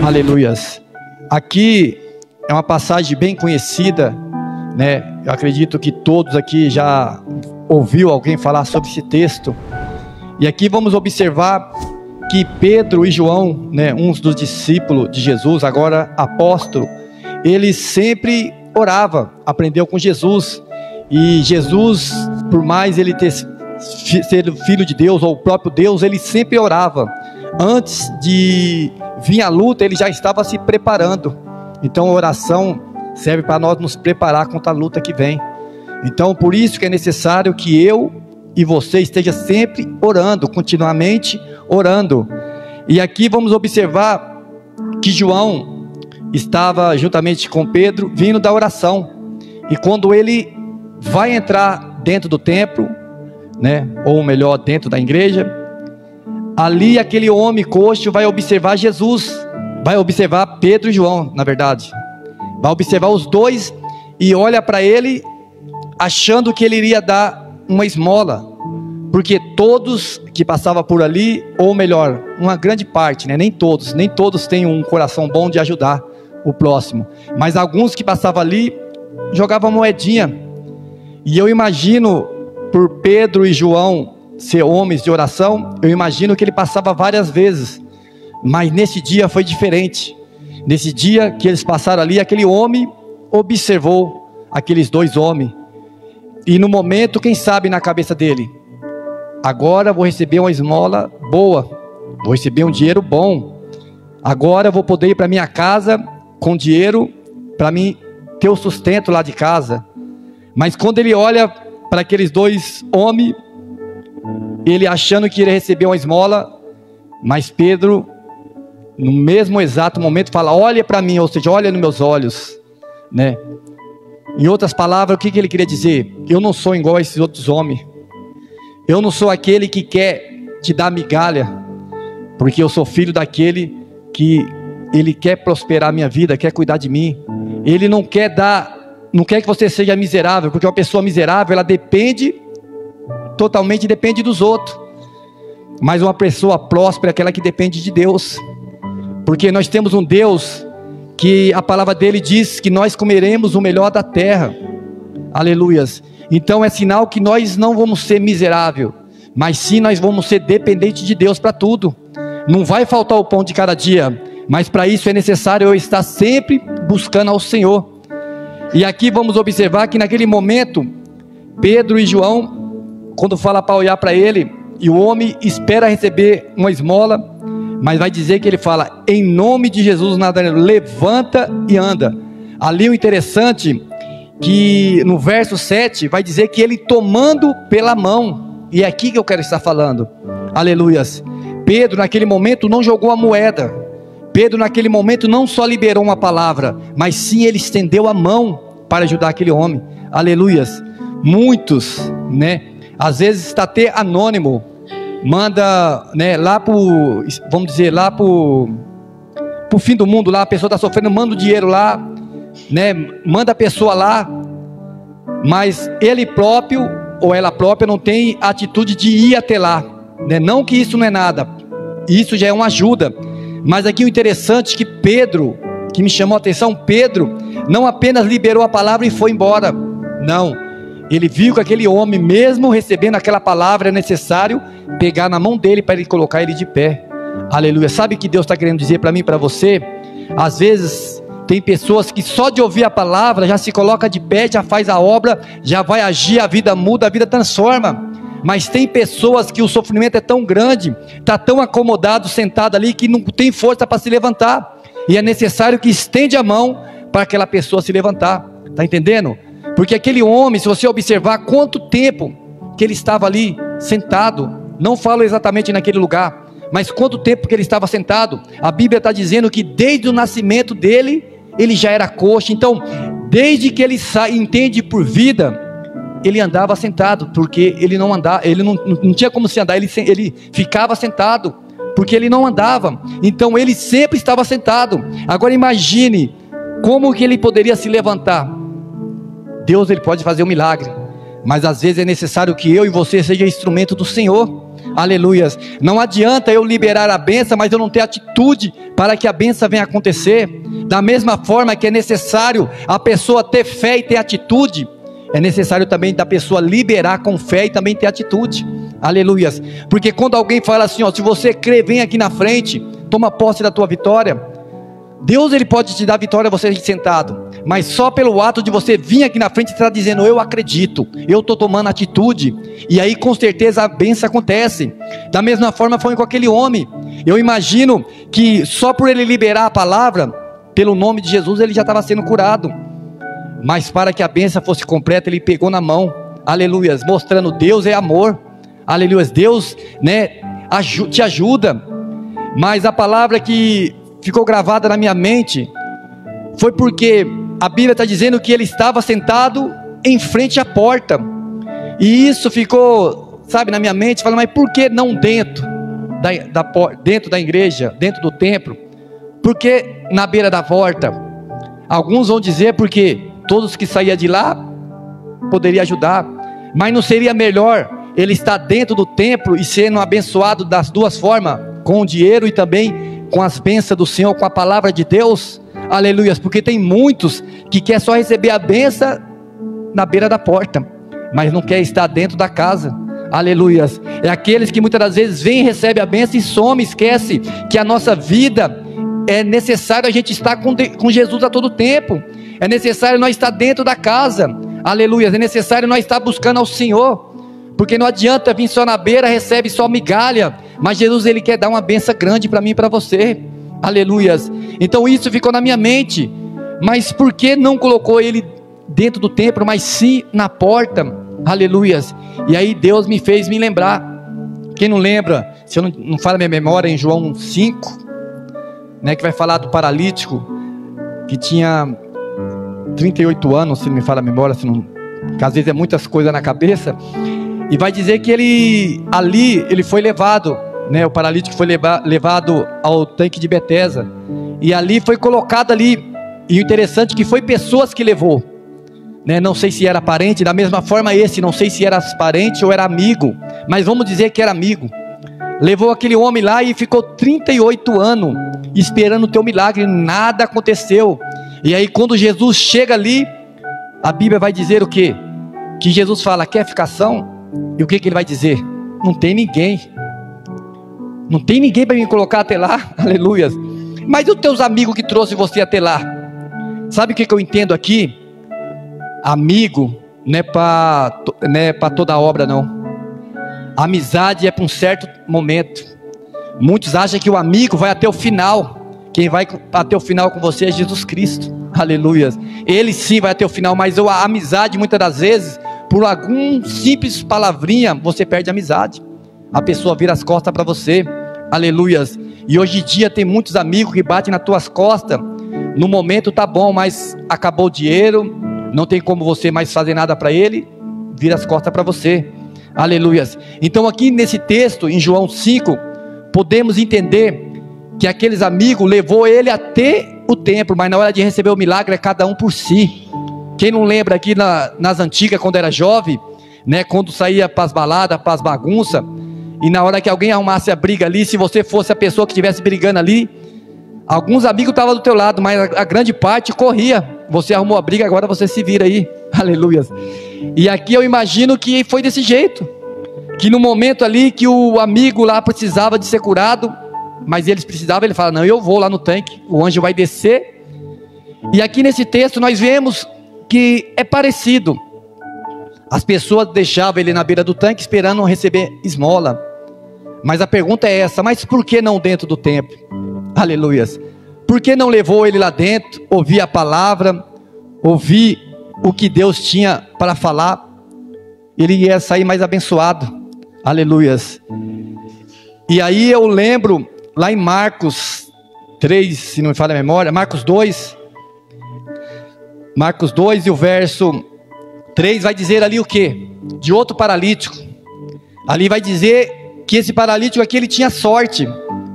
Aleluias. Aqui é uma passagem bem conhecida, né? Eu acredito que todos aqui já ouviu alguém falar sobre esse texto. E aqui vamos observar que Pedro e João, né, uns dos discípulos de Jesus, agora apóstolo, eles sempre oravam, aprendeu com Jesus. E Jesus, por mais ele ter sido filho de Deus ou o próprio Deus, ele sempre orava. Antes de vir a luta, ele já estava se preparando. Então a oração serve para nós nos preparar contra a luta que vem. Então por isso que é necessário que eu e você esteja sempre orando, continuamente orando. E aqui vamos observar que João estava juntamente com Pedro vindo da oração. E quando ele vai entrar dentro do templo, né, ou melhor, dentro da igreja, ali aquele homem coxo vai observar Jesus, vai observar Pedro e João, na verdade, vai observar os dois e olha para ele achando que ele iria dar uma esmola, porque todos que passavam por ali, ou melhor, uma grande parte, né, nem todos têm um coração bom de ajudar o próximo, mas alguns que passavam ali jogavam moedinha. E eu imagino, por Pedro e João ser homens de oração, eu imagino que ele passava várias vezes, mas nesse dia foi diferente. Nesse dia que eles passaram ali, aquele homem observou aqueles dois homens, e no momento, quem sabe na cabeça dele, agora vou receber uma esmola boa, vou receber um dinheiro bom, agora eu vou poder ir para minha casa com dinheiro, para mim ter o sustento lá de casa. Mas quando ele olha para aqueles dois homens, ele achando que iria receber uma esmola, mas Pedro, no mesmo exato momento, fala: olha para mim, ou seja, olha nos meus olhos, né? Em outras palavras, o que ele queria dizer? Eu não sou igual a esses outros homens, eu não sou aquele que quer te dar migalha, porque eu sou filho daquele que ele quer prosperar a minha vida, quer cuidar de mim. Ele não quer que você seja miserável, porque uma pessoa miserável, ela totalmente depende dos outros. Mas uma pessoa próspera é aquela que depende de Deus, porque nós temos um Deus que a palavra dele diz que nós comeremos o melhor da terra. Aleluias. Então é sinal que nós não vamos ser miserável, mas sim nós vamos ser dependentes de Deus para tudo. Não vai faltar o pão de cada dia, mas para isso é necessário eu estar sempre buscando ao Senhor. E aqui vamos observar que naquele momento, Pedro e João, quando fala para olhar para ele, e o homem espera receber uma esmola, mas vai dizer que ele fala: em nome de Jesus Nazareno, levanta e anda. Ali o interessante, que no verso 7, vai dizer que ele tomando pela mão, e é aqui que eu quero estar falando, aleluias. Pedro naquele momento não jogou a moeda, Pedro naquele momento não só liberou uma palavra, mas sim ele estendeu a mão para ajudar aquele homem, aleluias. Muitos, né, às vezes está até anônimo, manda, né, lá pro, vamos dizer, lá pro fim do mundo, lá a pessoa está sofrendo, manda o dinheiro lá, né, manda a pessoa lá, mas ele próprio, ou ela própria, não tem atitude de ir até lá, né? Não que isso não é nada, isso já é uma ajuda. Mas aqui o interessante é que Pedro, que me chamou a atenção, Pedro não apenas liberou a palavra e foi embora, não, ele viu que aquele homem, mesmo recebendo aquela palavra, é necessário pegar na mão dele para ele colocar ele de pé, aleluia. Sabe o que Deus está querendo dizer para mim e para você? Às vezes tem pessoas que só de ouvir a palavra já se coloca de pé, já faz a obra, já vai agir, a vida muda, a vida transforma. Mas tem pessoas que o sofrimento é tão grande, está tão acomodado, sentado ali, que não tem força para se levantar, e é necessário que estende a mão para aquela pessoa se levantar, está entendendo? Porque aquele homem, se você observar quanto tempo que ele estava ali sentado, não falo exatamente naquele lugar, mas quanto tempo que ele estava sentado, a Bíblia está dizendo que desde o nascimento dele, ele já era coxo. Então desde que ele entende por vida, ele andava sentado, porque ele não andava, ele não tinha como se andar, ele ficava sentado, porque ele não andava, então ele sempre estava sentado. Agora imagine, como que ele poderia se levantar? Deus, ele pode fazer um milagre, mas às vezes é necessário que eu e você seja instrumento do Senhor, Aleluias. Não adianta eu liberar a bênção, mas eu não ter atitude para que a bênção venha acontecer. Da mesma forma que é necessário a pessoa ter fé e ter atitude, é necessário também da pessoa liberar com fé e também ter atitude. Aleluias. Porque quando alguém fala assim, ó, se você crê, vem aqui na frente, toma posse da tua vitória. Deus, ele pode te dar vitória você sentado, mas só pelo ato de você vir aqui na frente, você está dizendo, eu acredito, eu estou tomando atitude, e aí com certeza a bênção acontece. Da mesma forma foi com aquele homem. Eu imagino que só por ele liberar a palavra, pelo nome de Jesus, ele já estava sendo curado. Mas para que a bênção fosse completa, ele pegou na mão, aleluias, mostrando Deus é amor, aleluias, Deus, né, te ajuda. Mas a palavra que ficou gravada na minha mente foi porque a Bíblia está dizendo que ele estava sentado em frente à porta, e isso ficou, sabe, na minha mente, falando, mas por que não dentro dentro da igreja, dentro do templo? Por que na beira da porta? Alguns vão dizer porque todos que saíam de lá poderiam ajudar, mas não seria melhor ele estar dentro do templo e sendo abençoado das duas formas, com o dinheiro e também com as bênçãos do Senhor, com a palavra de Deus? Aleluias. Porque tem muitos que quer só receber a bênção na beira da porta, mas não quer estar dentro da casa. Aleluias. É aqueles que muitas das vezes vêm, recebem a bênção e some, esquece que a nossa vida é necessário a gente estar com Jesus a todo tempo. É necessário nós estar dentro da casa. Aleluia. É necessário nós estar buscando ao Senhor, porque não adianta vir só na beira, recebe só migalha, mas Jesus, ele quer dar uma bênção grande para mim e para você. Aleluias. Então isso ficou na minha mente, mas por que não colocou ele dentro do templo, mas sim na porta? Aleluias. E aí Deus me fez me lembrar. Quem não lembra, se eu não falo a minha memória, em João 5, né, que vai falar do paralítico que tinha 38 anos, se não me fala a memória, que às vezes é muitas coisas na cabeça, e vai dizer que ele foi levado, né, o paralítico foi levado ao tanque de Betesda, e ali foi colocado ali, e o interessante é que foi pessoas que levou, né, não sei se era parente, da mesma forma não sei se era parente ou era amigo, mas vamos dizer que era amigo. Levou aquele homem lá e ficou 38 anos esperando o teu milagre, nada aconteceu. E aí quando Jesus chega ali, a Bíblia vai dizer o quê? Que Jesus fala, quer ficação? E o que ele vai dizer? Não tem ninguém. Não tem ninguém para me colocar até lá. Aleluia. Mas e os teus amigos que trouxe você até lá? Sabe o que eu entendo aqui? Amigo não é para toda obra, não. Amizade é para um certo momento. Muitos acham que o amigo vai até o final. Quem vai até o final com você é Jesus Cristo. Aleluia. Ele sim vai até o final, mas a amizade muitas das vezes, por algum simples palavrinha, você perde a amizade. A pessoa vira as costas para você. Aleluia. E hoje em dia tem muitos amigos que batem nas tuas costas. No momento tá bom, mas acabou o dinheiro, não tem como você mais fazer nada para ele, vira as costas para você. Aleluias. Então aqui nesse texto, em João 5, podemos entender que aqueles amigos levou ele até o templo, mas na hora de receber o milagre é cada um por si. Quem não lembra aqui nas antigas, quando era jovem, né, quando saía para as baladas, para as bagunças, e na hora que alguém arrumasse a briga ali, se você fosse a pessoa que estivesse brigando ali, alguns amigos estavam do teu lado, mas a grande parte corria. Você arrumou a briga, agora você se vira aí. Aleluia. E aqui eu imagino que foi desse jeito, que no momento ali que o amigo lá precisava de ser curado, mas eles precisavam, ele fala, não, eu vou lá no tanque, o anjo vai descer. E aqui nesse texto nós vemos que é parecido. As pessoas deixavam ele na beira do tanque esperando receber esmola. Mas a pergunta é essa, mas por que não dentro do templo? Aleluias. Por que não levou ele lá dentro, ouvir a palavra, ouvir o que Deus tinha para falar? Ele ia sair mais abençoado. Aleluias. E aí eu lembro, lá em Marcos 3, se não me falha a memória, Marcos 2 e o verso 3 vai dizer ali o quê? De outro paralítico. Ali vai dizer que esse paralítico aqui, ele tinha sorte,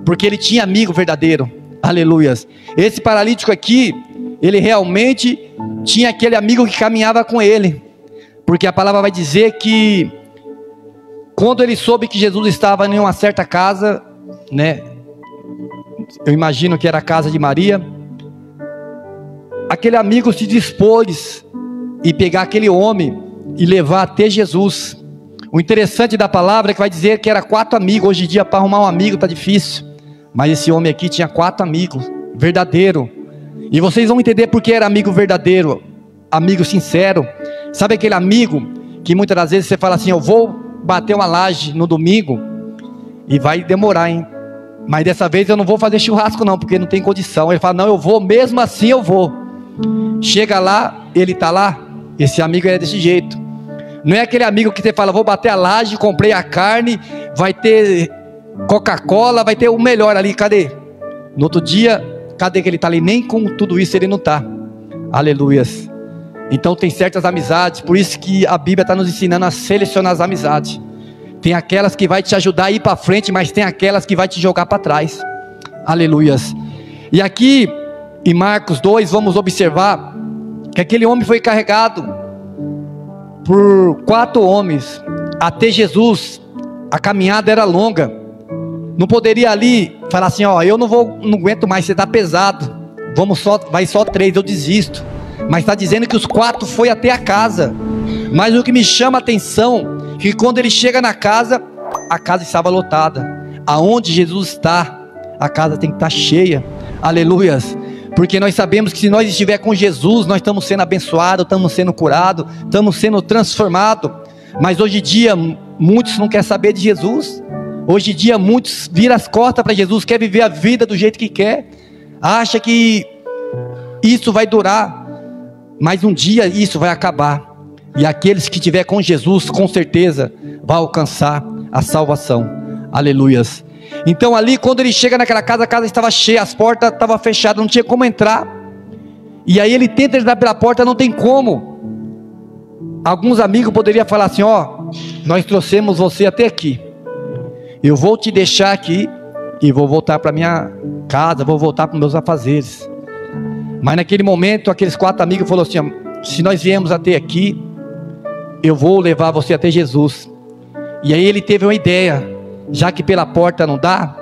porque ele tinha amigo verdadeiro. Aleluias. Esse paralítico aqui, ele realmente tinha aquele amigo que caminhava com ele, porque a palavra vai dizer que quando ele soube que Jesus estava em uma certa casa, né? Eu imagino que era a casa de Maria. Aquele amigo se dispôs e pegar aquele homem e levar até Jesus. O interessante da palavra é que vai dizer que era 4 amigos. Hoje em dia para arrumar um amigo está difícil, mas esse homem aqui tinha 4 amigos, verdadeiro. E vocês vão entender porque era amigo verdadeiro, amigo sincero. Sabe aquele amigo que muitas das vezes você fala assim: eu vou bater uma laje no domingo e vai demorar, hein? Mas dessa vez eu não vou fazer churrasco não, porque não tem condição. Ele fala: não, eu vou, mesmo assim eu vou. Chega lá, ele está lá. Esse amigo é desse jeito. Não é aquele amigo que você fala: vou bater a laje, comprei a carne, vai ter Coca-Cola, vai ter o melhor ali, cadê? No outro dia, cadê que ele está ali? Nem com tudo isso ele não está. Aleluias. Então tem certas amizades, por isso que a Bíblia está nos ensinando a selecionar as amizades. Tem aquelas que vai te ajudar a ir para frente, mas tem aquelas que vai te jogar para trás. Aleluias. E aqui em Marcos 2 vamos observar que aquele homem foi carregado por 4 homens até Jesus. A caminhada era longa. Não poderia ali falar assim: ó, eu não aguento mais, você está pesado, vai só 3, eu desisto. Mas está dizendo que os 4 foi até a casa. Mas o que me chama a atenção é que quando ele chega na casa, a casa estava lotada. Aonde Jesus está, a casa tem que estar cheia. Aleluias. Porque nós sabemos que se nós estiver com Jesus, nós estamos sendo abençoados, estamos sendo curados, estamos sendo transformados. Mas hoje em dia muitos não querem saber de Jesus. Hoje em dia muitos viram as costas para Jesus, quer viver a vida do jeito que quer, acha que isso vai durar, mas um dia isso vai acabar. E aqueles que estiver com Jesus, com certeza vai alcançar a salvação. Aleluias. Então ali quando ele chega naquela casa, a casa estava cheia, as portas estavam fechadas, não tinha como entrar. E aí ele tenta entrar pela porta, não tem como. Alguns amigos poderiam falar assim: ó, nós trouxemos você até aqui, eu vou te deixar aqui e vou voltar para minha casa, vou voltar para os meus afazeres. Mas naquele momento aqueles 4 amigos falaram assim: ó, se nós viemos até aqui, eu vou levar você até Jesus. E aí ele teve uma ideia: já que pela porta não dá,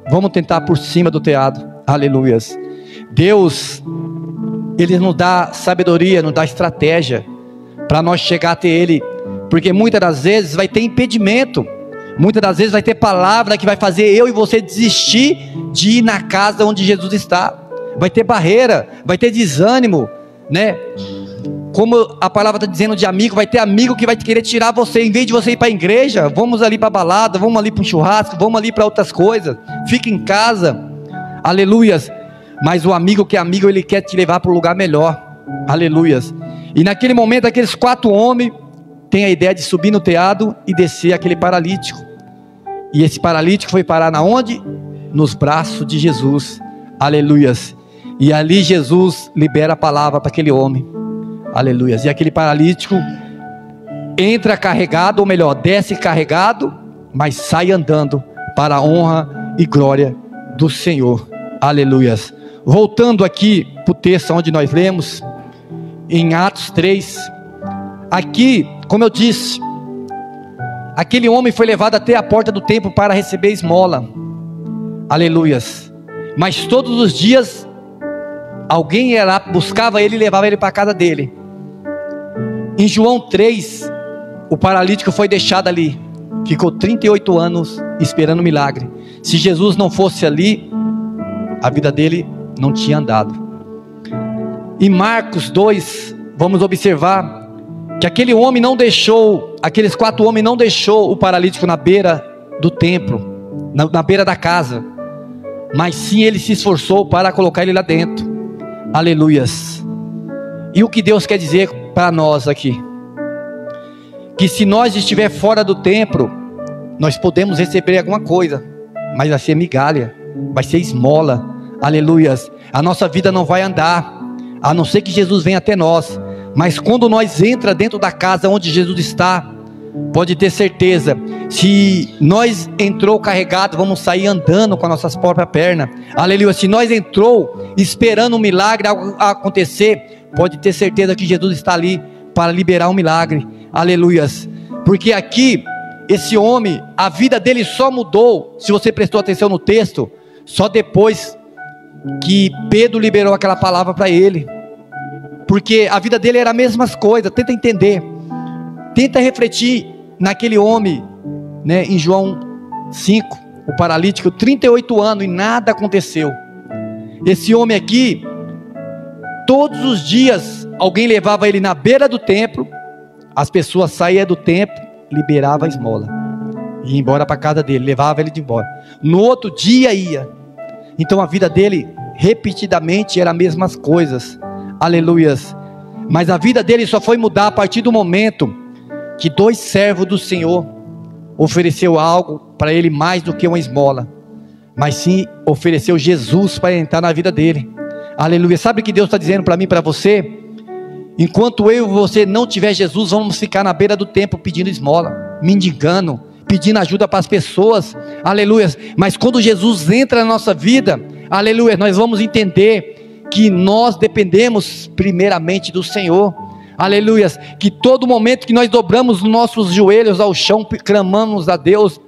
vamos tentar por cima do telhado. Aleluias. Deus, Ele nos dá sabedoria, nos dá estratégia para nós chegar até Ele, porque muitas das vezes vai ter impedimento, muitas das vezes vai ter palavra que vai fazer eu e você desistir de ir na casa onde Jesus está. Vai ter barreira, vai ter desânimo, né? Como a palavra está dizendo de amigo, vai ter amigo que vai querer tirar você, em vez de você ir para a igreja, vamos ali para a balada, vamos ali para um churrasco, vamos ali para outras coisas, fica em casa. Aleluias. Mas o amigo que é amigo, ele quer te levar para um lugar melhor. Aleluias. E naquele momento aqueles 4 homens têm a ideia de subir no telhado e descer aquele paralítico. E esse paralítico foi parar na onde? Nos braços de Jesus. Aleluias. E ali Jesus libera a palavra para aquele homem. Aleluias. E aquele paralítico entra carregado, ou melhor, desce carregado, mas sai andando para a honra e glória do Senhor. Aleluias. Voltando aqui para o texto onde nós lemos, em Atos 3, aqui, como eu disse, aquele homem foi levado até a porta do templo para receber esmola. Aleluias. Mas todos os dias alguém ia lá, buscava ele e levava ele para a casa dele. Em João 3, o paralítico foi deixado ali, ficou 38 anos esperando o milagre. Se Jesus não fosse ali, a vida dele não tinha andado. Em Marcos 2, vamos observar que aquele homem não deixou, aqueles 4 homens não deixou o paralítico na beira do templo, na beira da casa, mas sim ele se esforçou para colocar ele lá dentro. Aleluias. E o que Deus quer dizer para nós aqui? Que se nós estiver fora do templo, nós podemos receber alguma coisa, mas vai ser migalha, vai ser esmola. Aleluias. A nossa vida não vai andar, a não ser que Jesus venha até nós. Mas quando nós entra dentro da casa onde Jesus está, pode ter certeza, se nós entrou carregado, vamos sair andando com as nossas próprias pernas. Aleluia. Se nós entrou esperando um milagre acontecer, pode ter certeza que Jesus está ali para liberar um milagre. Aleluias. Porque aqui esse homem, a vida dele só mudou, se você prestou atenção no texto, só depois que Pedro liberou aquela palavra para ele, porque a vida dele era a mesma coisa. Tenta entender, tenta refletir naquele homem, né, em João 5, o paralítico, 38 anos e nada aconteceu. Esse homem aqui, todos os dias, alguém levava ele na beira do templo, as pessoas saíam do templo, liberava a esmola, ia embora para casa dele, levava ele de embora, no outro dia ia. Então a vida dele, repetidamente, era as mesmas coisas, aleluias, mas a vida dele só foi mudar a partir do momento que 2 servos do Senhor ofereceu algo para ele mais do que uma esmola, mas sim ofereceu Jesus para entrar na vida dele, aleluia. Sabe o que Deus está dizendo para mim e para você? Enquanto eu e você não tiver Jesus, vamos ficar na beira do templo pedindo esmola, mendigando, pedindo ajuda para as pessoas, aleluia. Mas quando Jesus entra na nossa vida, aleluia, nós vamos entender que nós dependemos primeiramente do Senhor, aleluia, que todo momento que nós dobramos os nossos joelhos ao chão, clamamos a Deus,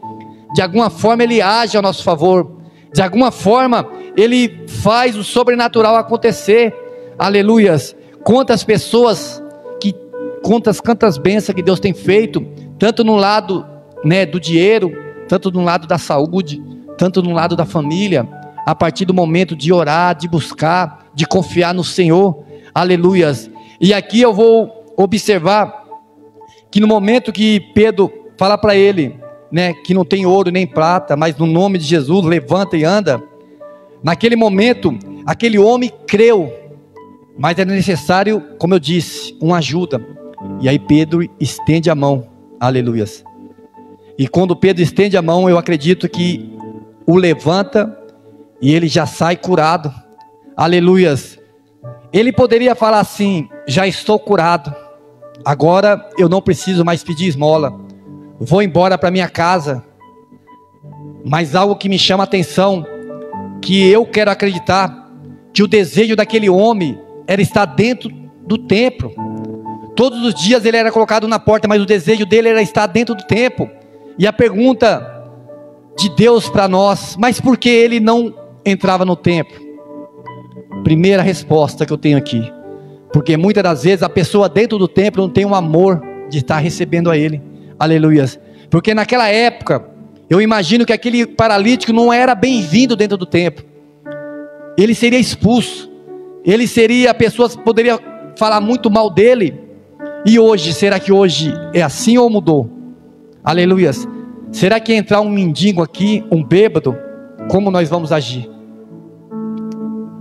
de alguma forma Ele age a nosso favor, de alguma forma Ele faz o sobrenatural acontecer, aleluias. Quantas pessoas, quantas bênçãos que Deus tem feito, tanto no lado, né, do dinheiro, tanto no lado da saúde, tanto no lado da família, a partir do momento de orar, de buscar, de confiar no Senhor, aleluias. E aqui eu vou observar que no momento que Pedro fala para ele, né, que não tem ouro nem prata, mas no nome de Jesus levanta e anda, naquele momento aquele homem creu, mas era necessário, como eu disse, uma ajuda. E aí Pedro estende a mão, aleluias. E quando Pedro estende a mão, eu acredito que o levanta e ele já sai curado, aleluias. Ele poderia falar assim: já estou curado, agora eu não preciso mais pedir esmola, vou embora para minha casa. Mas algo que me chama a atenção, que eu quero acreditar, que o desejo daquele homem era estar dentro do templo. Todos os dias ele era colocado na porta, mas o desejo dele era estar dentro do templo. E a pergunta de Deus para nós: mas por que ele não entrava no templo? Primeira resposta que eu tenho aqui: porque muitas das vezes a pessoa dentro do templo não tem um amor de estar recebendo a ele, aleluias. Porque naquela época, eu imagino que aquele paralítico não era bem-vindo dentro do templo, ele seria expulso, ele seria, a pessoa poderia falar muito mal dele. E hoje, será que hoje é assim ou mudou? Aleluias. Será que entrar um mendigo aqui, um bêbado, como nós vamos agir?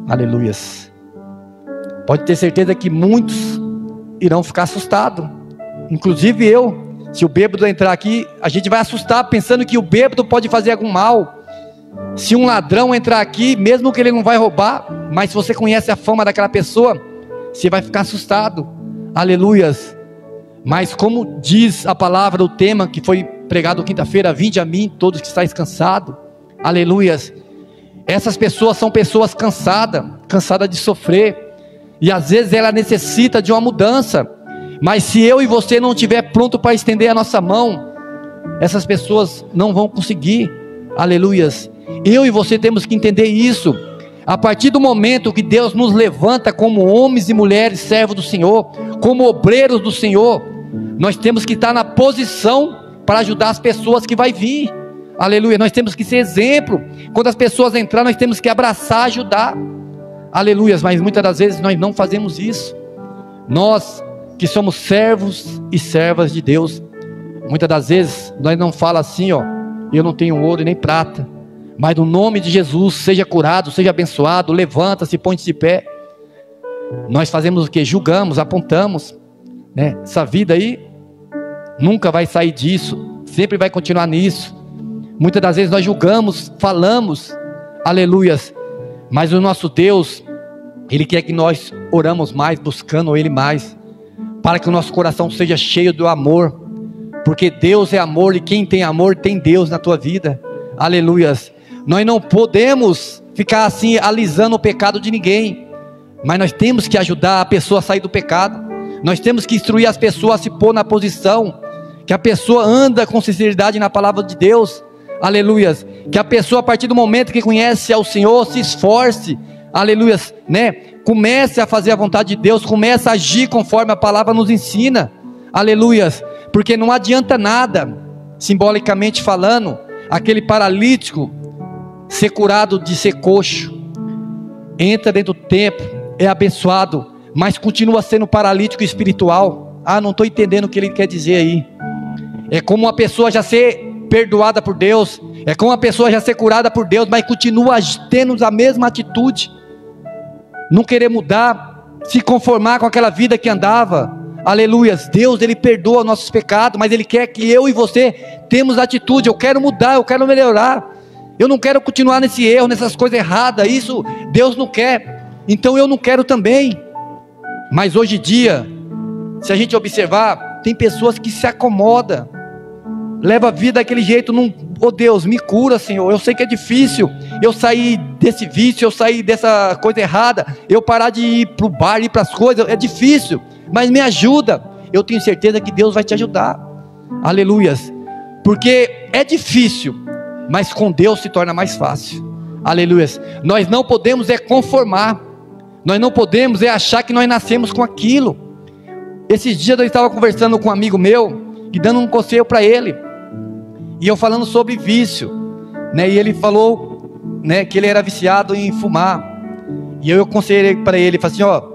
Aleluias. Pode ter certeza que muitos irão ficar assustados, inclusive eu. Se o bêbado entrar aqui, a gente vai assustar, pensando que o bêbado pode fazer algum mal. Se um ladrão entrar aqui, mesmo que ele não vai roubar, mas se você conhece a fama daquela pessoa, você vai ficar assustado, aleluias. Mas como diz a palavra, o tema que foi pregado quinta-feira: vinde a mim todos que estáis cansados, aleluias. Essas pessoas são pessoas cansadas de sofrer, e às vezes ela necessita de uma mudança, mas se eu e você não estiver pronto para estender a nossa mão, essas pessoas não vão conseguir, aleluias. Eu e você temos que entender isso. A partir do momento que Deus nos levanta como homens e mulheres servos do Senhor, como obreiros do Senhor, nós temos que estar na posição para ajudar as pessoas que vai vir, aleluia. Nós temos que ser exemplo. Quando as pessoas entrarem, nós temos que abraçar, ajudar, aleluia. Mas muitas das vezes nós não fazemos isso. Nós que somos servos e servas de Deus, muitas das vezes nós não falamos assim: ó, eu não tenho ouro nem prata, mas no nome de Jesus, seja curado, seja abençoado, levanta-se, põe-se de pé. Nós fazemos o que? Julgamos, apontamos, né? Essa vida aí nunca vai sair disso, sempre vai continuar nisso. Muitas das vezes nós julgamos, falamos, aleluias, mas o nosso Deus, Ele quer que nós oramos mais, buscando Ele mais, para que o nosso coração seja cheio do amor, porque Deus é amor, e quem tem amor tem Deus na tua vida, aleluias. Nós não podemos ficar assim alisando o pecado de ninguém, mas nós temos que ajudar a pessoa a sair do pecado. Nós temos que instruir as pessoas a se pôr na posição que a pessoa anda com sinceridade na palavra de Deus, aleluias, que a pessoa a partir do momento que conhece ao Senhor, se esforce, aleluias, né, comece a fazer a vontade de Deus, comece a agir conforme a palavra nos ensina, aleluias, porque não adianta nada, simbolicamente falando, aquele paralítico ser curado de ser coxo, entra dentro do templo, é abençoado, mas continua sendo paralítico espiritual. Não estou entendendo o que ele quer dizer aí. É como uma pessoa já ser perdoada por Deus, é como uma pessoa já ser curada por Deus, mas continua tendo a mesma atitude, não querer mudar, se conformar com aquela vida que andava. Aleluias, Deus ele perdoa nossos pecados, mas Ele quer que eu e você temos atitude. Eu quero mudar, eu quero melhorar, eu não quero continuar nesse erro, nessas coisas erradas, isso Deus não quer, então eu não quero também. Mas hoje em dia, se a gente observar, tem pessoas que se acomodam, leva a vida daquele jeito, não, Deus, me cura, Senhor, eu sei que é difícil, eu sair desse vício, eu sair dessa coisa errada, eu parar de ir para o bar, ir para as coisas, é difícil, mas me ajuda. Eu tenho certeza que Deus vai te ajudar, aleluias, porque é difícil, mas com Deus se torna mais fácil, aleluias. Nós não podemos conformar, nós não podemos achar que nós nascemos com aquilo. Esses dias eu estava conversando com um amigo meu, e dando um conselho para ele, e eu falando sobre vício, né, e ele falou, né, que ele era viciado em fumar, e eu aconselhei para ele, falei assim,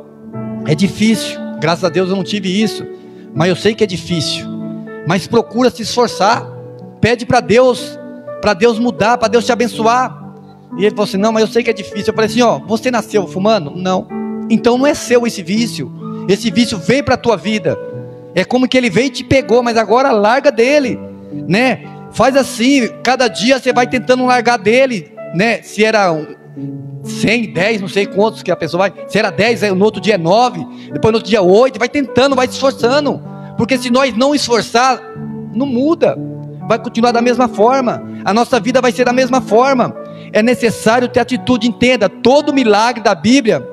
é difícil, graças a Deus eu não tive isso, mas eu sei que é difícil, mas procura se esforçar, pede para Deus mudar, para Deus te abençoar. E ele falou assim, não, mas eu sei que é difícil. Eu falei assim, você nasceu fumando? Não, então não é seu esse vício veio para a tua vida, é como que ele veio e te pegou, mas agora larga dele, né, faz assim, cada dia você vai tentando largar dele, né, se era 100, 10, não sei quantos que a pessoa vai, se era 10, no outro dia é 9, depois no outro dia 8, vai tentando, vai se esforçando, porque se nós não esforçar, não muda, vai continuar da mesma forma, a nossa vida vai ser da mesma forma. É necessário ter atitude. Entenda, todo milagre da Bíblia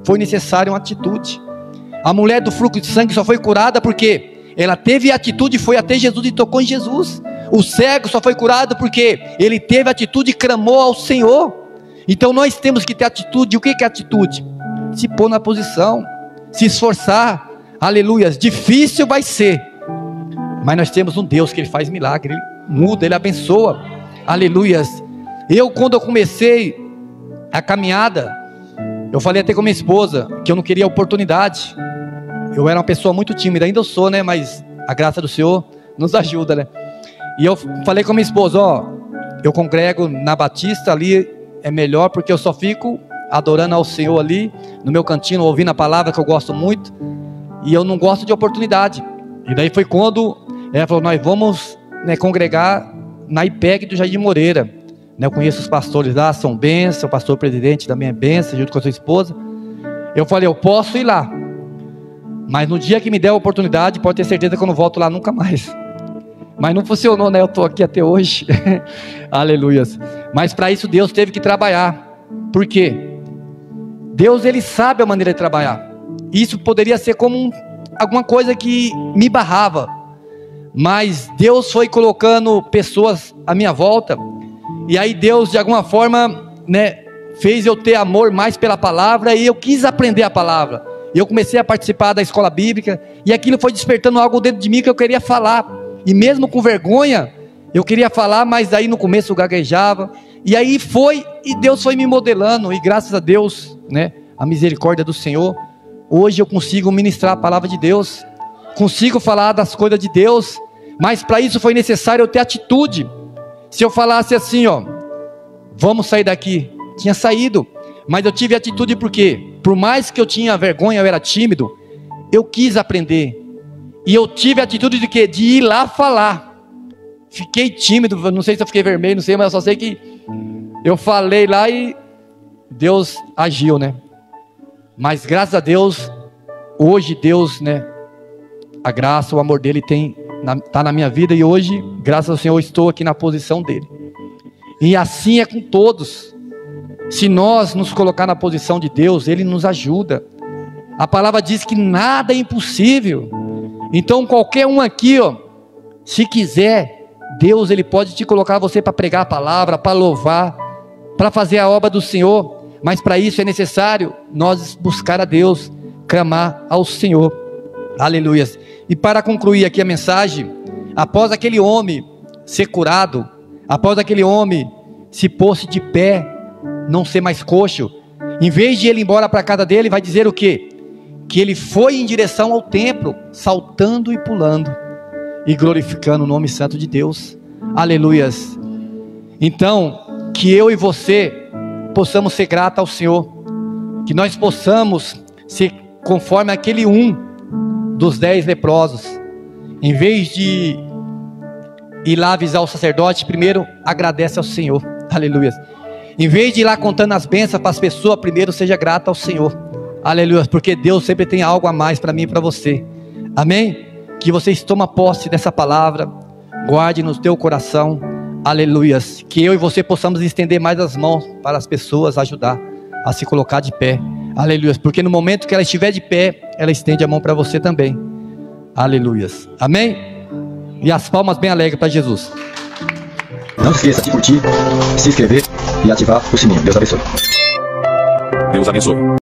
foi necessário uma atitude. A mulher do fluxo de sangue só foi curada porque ela teve atitude e foi até Jesus e tocou em Jesus. O cego só foi curado porque ele teve atitude e clamou ao Senhor. Então nós temos que ter atitude. O que é atitude? Se pôr na posição, se esforçar, aleluias. Difícil vai ser, mas nós temos um Deus que Ele faz milagre, Ele muda, Ele abençoa, aleluias. Quando eu comecei a caminhada, eu falei até com minha esposa, que eu não queria oportunidade, eu era uma pessoa muito tímida, ainda eu sou, né, mas a graça do Senhor nos ajuda, né, e eu falei com minha esposa, eu congrego na Batista, ali é melhor, porque eu só fico adorando ao Senhor ali, no meu cantinho, ouvindo a palavra que eu gosto muito, e eu não gosto de oportunidade. E daí foi quando ela falou, nós vamos, né, congregar na IPEG do Jardim Moreira, né, eu conheço os pastores lá, são bênção, o pastor presidente também é bênção, junto com a sua esposa. Eu falei, eu posso ir lá, mas no dia que me der a oportunidade, pode ter certeza que eu não volto lá nunca mais. Mas não funcionou, né, eu estou aqui até hoje, aleluias. Mas para isso Deus teve que trabalhar. Por quê? Deus, Ele sabe a maneira de trabalhar. Isso poderia ser como alguma coisa que me barrava, mas Deus foi colocando pessoas à minha volta, e aí Deus de alguma forma, né, fez eu ter amor mais pela palavra, e eu quis aprender a palavra, e eu comecei a participar da escola bíblica, e aquilo foi despertando algo dentro de mim que eu queria falar, e mesmo com vergonha, eu queria falar, mas aí no começo eu gaguejava, e aí foi, e Deus foi me modelando, e graças a Deus, né, a misericórdia do Senhor, hoje eu consigo ministrar a palavra de Deus, consigo falar das coisas de Deus, mas para isso foi necessário eu ter atitude. Se eu falasse assim, vamos sair daqui, tinha saído, mas eu tive atitude porque, por mais que eu tinha vergonha, eu era tímido, eu quis aprender, e eu tive atitude de quê? De ir lá falar. Fiquei tímido, não sei se eu fiquei vermelho, não sei, mas eu só sei que eu falei lá e Deus agiu, né? Mas graças a Deus, hoje Deus, né, a graça, o amor dele está na minha vida, e hoje, graças ao Senhor, eu estou aqui na posição dele. E assim é com todos. Se nós nos colocar na posição de Deus, Ele nos ajuda. A palavra diz que nada é impossível. Então qualquer um aqui, Se quiser, Deus ele pode te colocar você para pregar a palavra, para louvar, para fazer a obra do Senhor. Mas para isso é necessário nós buscar a Deus, clamar ao Senhor. Aleluia. E para concluir aqui a mensagem, após aquele homem ser curado, após aquele homem se pôr-se de pé, não ser mais coxo, em vez de ele ir embora para a casa dele, vai dizer o quê? Que ele foi em direção ao templo, saltando e pulando, e glorificando o nome santo de Deus. Aleluias. Então, que eu e você possamos ser gratos ao Senhor, que nós possamos ser conforme aquele dos 10 leprosos. Em vez de ir lá avisar o sacerdote, primeiro agradece ao Senhor. Aleluia. Em vez de ir lá contando as bênçãos para as pessoas, primeiro seja grato ao Senhor. Aleluia, porque Deus sempre tem algo a mais para mim e para você. Amém? Que vocês tomem posse dessa palavra, guarde no teu coração. Aleluia. Que eu e você possamos estender mais as mãos para as pessoas, ajudar a se colocar de pé. Aleluia, porque no momento que ela estiver de pé, ela estende a mão para você também. Aleluia. Amém? E as palmas bem alegres para Jesus. Não esqueça de curtir, se inscrever e ativar o sininho. Deus abençoe. Deus abençoe.